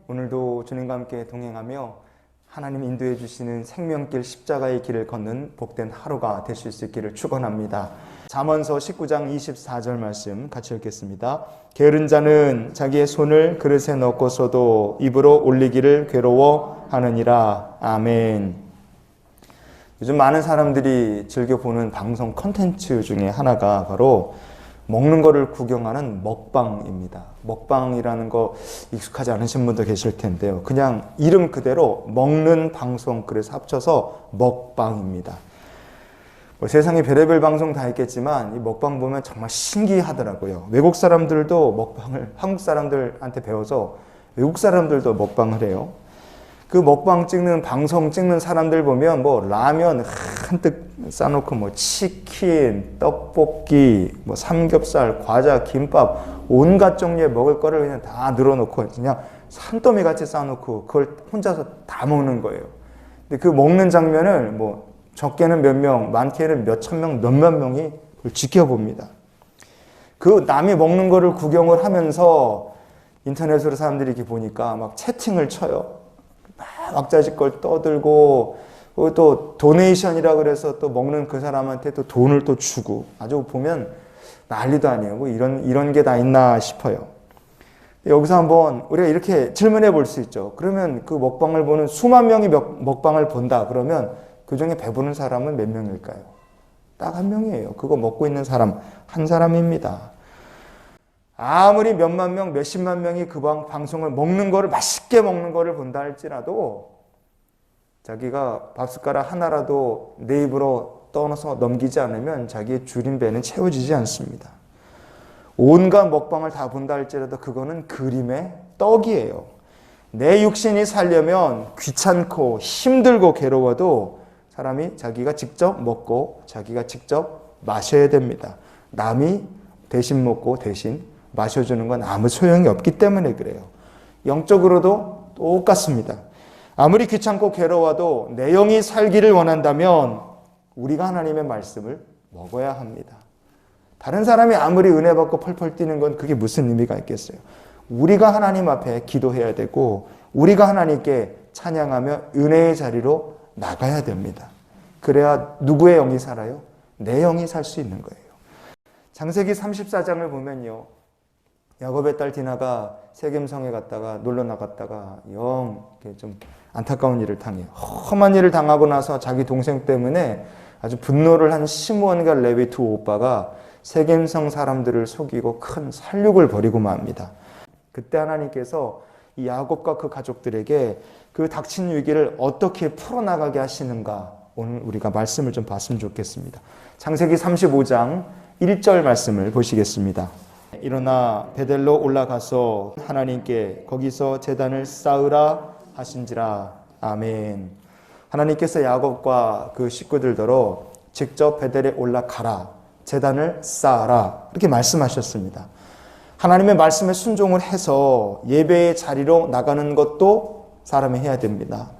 오늘도 주님과 함께 동행하며 하나님 인도해 주시는 생명길 십자가의 길을 걷는 복된 하루가 되실 수 있기를 축원합니다. 잠언서 19장 24절 말씀 같이 읽겠습니다. 게으른 자는 자기의 손을 그릇에 넣고서도 입으로 올리기를 괴로워하느니라. 아멘. 요즘 많은 사람들이 즐겨보는 방송 콘텐츠 중에 하나가 바로 먹는 거를 구경하는 먹방입니다. 먹방이라는 거 익숙하지 않으신 분도 계실 텐데요. 그냥 이름 그대로 먹는 방송, 그래서 합쳐서 먹방입니다. 세상에 별의별 방송 다 있겠지만 이 먹방 보면 정말 신기하더라고요. 외국 사람들도 먹방을 한국 사람들한테 배워서 외국 사람들도 먹방을 해요. 그 먹방 찍는 방송 찍는 사람들 보면 뭐 라면 한뜩 싸놓고 뭐 치킨, 떡볶이, 뭐 삼겹살, 과자, 김밥 온갖 종류의 먹을 거를 그냥 다 늘어놓고 그냥 산더미 같이 싸놓고 그걸 혼자서 다 먹는 거예요. 근데 그 먹는 장면을 뭐 적게는 몇 명, 많게는 몇천 명, 몇몇 명이 그걸 지켜봅니다. 그 남이 먹는 거를 구경을 하면서 인터넷으로 사람들이 이렇게 보니까 막 채팅을 쳐요. 막 왁자지껄 떠들고 또 도네이션이라 그래서 또 먹는 그 사람한테 또 돈을 또 주고 아주 보면 난리도 아니에요. 뭐 이런 게 다 있나 싶어요. 여기서 한번 우리가 이렇게 질문해 볼 수 있죠. 그러면 그 먹방을 보는 수만 명이 먹방을 본다 그러면 그 중에 배부른 사람은 몇 명일까요? 딱 한 명이에요. 그거 먹고 있는 사람 한 사람입니다. 아무리 몇만 명, 몇십만 명이 그 방송을 먹는 거를 맛있게 먹는 거를 본다 할지라도 자기가 밥숟가락 하나라도 내 입으로 떠넣어서 넘기지 않으면 자기의 줄인 배는 채워지지 않습니다. 온갖 먹방을 다 본다 할지라도 그거는 그림의 떡이에요. 내 육신이 살려면 귀찮고 힘들고 괴로워도 사람이 자기가 직접 먹고 자기가 직접 마셔야 됩니다. 남이 대신 먹고 대신 마셔주는 건 아무 소용이 없기 때문에 그래요. 영적으로도 똑같습니다. 아무리 귀찮고 괴로워도 내 영이 살기를 원한다면 우리가 하나님의 말씀을 먹어야 합니다. 다른 사람이 아무리 은혜 받고 펄펄 뛰는 건 그게 무슨 의미가 있겠어요. 우리가 하나님 앞에 기도해야 되고 우리가 하나님께 찬양하며 은혜의 자리로 나가야 됩니다. 그래야 누구의 영이 살아요? 내 영이 살 수 있는 거예요. 창세기 34장을 보면요. 야곱의 딸 디나가 세겜성에 갔다가 놀러 나갔다가 영 좀 안타까운 일을 당해요. 험한 일을 당하고 나서 자기 동생 때문에 아주 분노를 한 시므온과 레위 두 오빠가 세겜성 사람들을 속이고 큰 살육을 벌이고 맙니다. 그때 하나님께서 이 야곱과 그 가족들에게 그 닥친 위기를 어떻게 풀어나가게 하시는가 오늘 우리가 말씀을 좀 봤으면 좋겠습니다. 창세기 35장 1절 말씀을 보시겠습니다. 일어나 베델로 올라가서 하나님께 거기서 제단을 쌓으라 하신지라. 아멘. 하나님께서 야곱과 그 식구들더러 직접 베델에 올라가라, 제단을 쌓아라 이렇게 말씀하셨습니다. 하나님의 말씀에 순종을 해서 예배의 자리로 나가는 것도 사람이 해야 됩니다.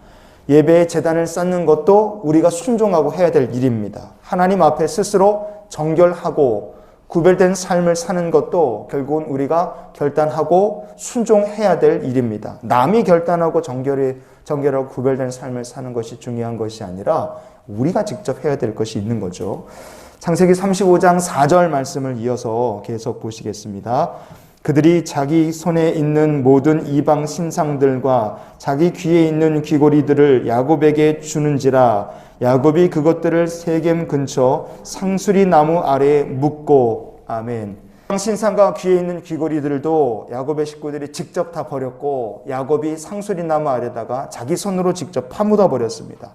예배의 제단을 쌓는 것도 우리가 순종하고 해야 될 일입니다. 하나님 앞에 스스로 정결하고 구별된 삶을 사는 것도 결국은 우리가 결단하고 순종해야 될 일입니다. 남이 결단하고 정결하고 구별된 삶을 사는 것이 중요한 것이 아니라 우리가 직접 해야 될 것이 있는 거죠. 창세기 35장 4절 말씀을 이어서 계속 보시겠습니다. 그들이 자기 손에 있는 모든 이방 신상들과 자기 귀에 있는 귀고리들을 야곱에게 주는지라. 야곱이 그것들을 세겜 근처 상수리 나무 아래에 묻고. 아멘. 신상과 귀에 있는 귀고리들도 야곱의 식구들이 직접 다 버렸고 야곱이 상수리 나무 아래다가 자기 손으로 직접 파묻어 버렸습니다.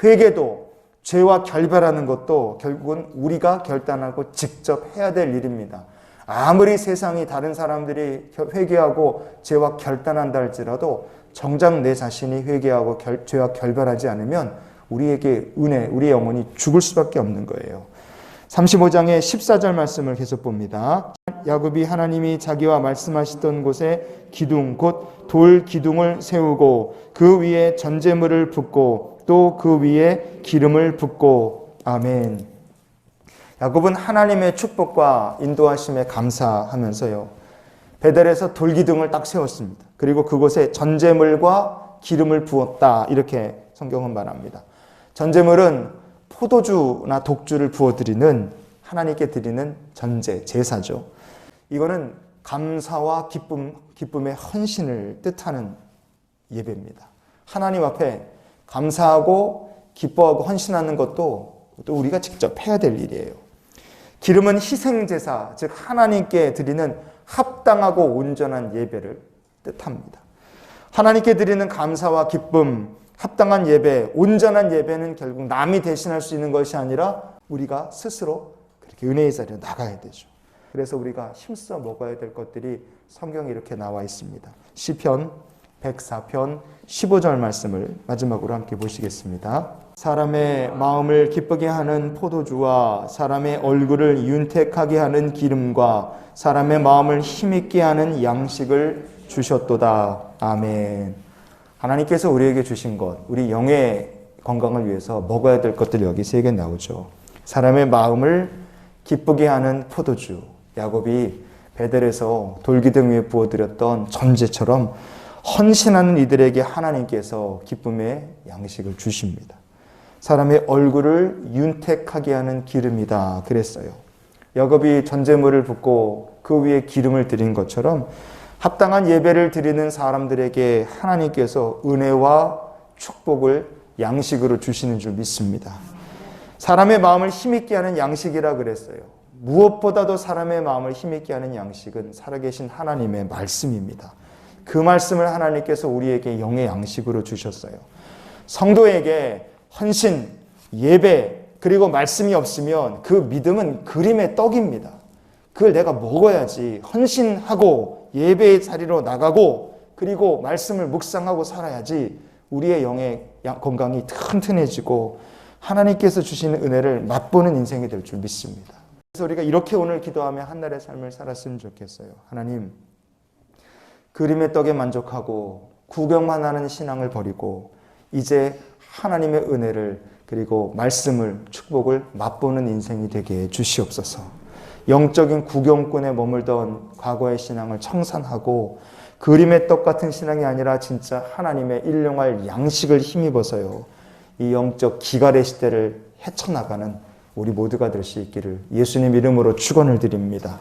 회개도 죄와 결별하는 것도 결국은 우리가 결단하고 직접 해야 될 일입니다. 아무리 세상이 다른 사람들이 회개하고 죄와 결단한다 할지라도 정작 내 자신이 회개하고 죄와 결별하지 않으면 우리에게 은혜, 우리의 영혼이 죽을 수밖에 없는 거예요. 35장의 14절 말씀을 계속 봅니다. 야곱이 하나님이 자기와 말씀하시던 곳에 기둥 곧 돌 기둥을 세우고 그 위에 전제물을 붓고 또 그 위에 기름을 붓고. 아멘. 야곱은 하나님의 축복과 인도하심에 감사하면서요. 베델에서 돌기둥을 딱 세웠습니다. 그리고 그곳에 전제물과 기름을 부었다. 이렇게 성경은 말합니다. 전제물은 포도주나 독주를 부어드리는 하나님께 드리는 전제, 제사죠. 이거는 감사와 기쁨의 헌신을 뜻하는 예배입니다. 하나님 앞에 감사하고 기뻐하고 헌신하는 것도 또 우리가 직접 해야 될 일이에요. 기름은 희생제사, 즉 하나님께 드리는 합당하고 온전한 예배를 뜻합니다. 하나님께 드리는 감사와 기쁨, 합당한 예배, 온전한 예배는 결국 남이 대신할 수 있는 것이 아니라 우리가 스스로 그렇게 은혜의 자리로 나가야 되죠. 그래서 우리가 힘써 먹어야 될 것들이 성경에 이렇게 나와 있습니다. 시편 104편 15절 말씀을 마지막으로 함께 보시겠습니다. 사람의 마음을 기쁘게 하는 포도주와 사람의 얼굴을 윤택하게 하는 기름과 사람의 마음을 힘있게 하는 양식을 주셨도다. 아멘. 하나님께서 우리에게 주신 것, 우리 영의 건강을 위해서 먹어야 될 것들이 여기 3개 나오죠. 사람의 마음을 기쁘게 하는 포도주, 야곱이 베델에서 돌기둥 위에 부어드렸던 전제처럼 헌신하는 이들에게 하나님께서 기쁨의 양식을 주십니다. 사람의 얼굴을 윤택하게 하는 기름이다 그랬어요. 야곱이 전제물을 붓고 그 위에 기름을 드린 것처럼 합당한 예배를 드리는 사람들에게 하나님께서 은혜와 축복을 양식으로 주시는 줄 믿습니다. 사람의 마음을 힘있게 하는 양식이라 그랬어요. 무엇보다도 사람의 마음을 힘있게 하는 양식은 살아계신 하나님의 말씀입니다. 그 말씀을 하나님께서 우리에게 영의 양식으로 주셨어요. 성도에게 헌신, 예배, 그리고 말씀이 없으면 그 믿음은 그림의 떡입니다. 그걸 내가 먹어야지 헌신하고 예배의 자리로 나가고 그리고 말씀을 묵상하고 살아야지 우리의 영의 건강이 튼튼해지고 하나님께서 주시는 은혜를 맛보는 인생이 될 줄 믿습니다. 그래서 우리가 이렇게 오늘 기도하며 한날의 삶을 살았으면 좋겠어요. 하나님, 그림의 떡에 만족하고 구경만 하는 신앙을 버리고 이제 하나님의 은혜를 그리고 말씀을 축복을 맛보는 인생이 되게 해 주시옵소서. 영적인 구경꾼에 머물던 과거의 신앙을 청산하고 그림의 떡 같은 신앙이 아니라 진짜 하나님의 일용할 양식을 힘입어서요. 이 영적 기갈의 시대를 헤쳐나가는 우리 모두가 될 수 있기를 예수님 이름으로 축원을 드립니다.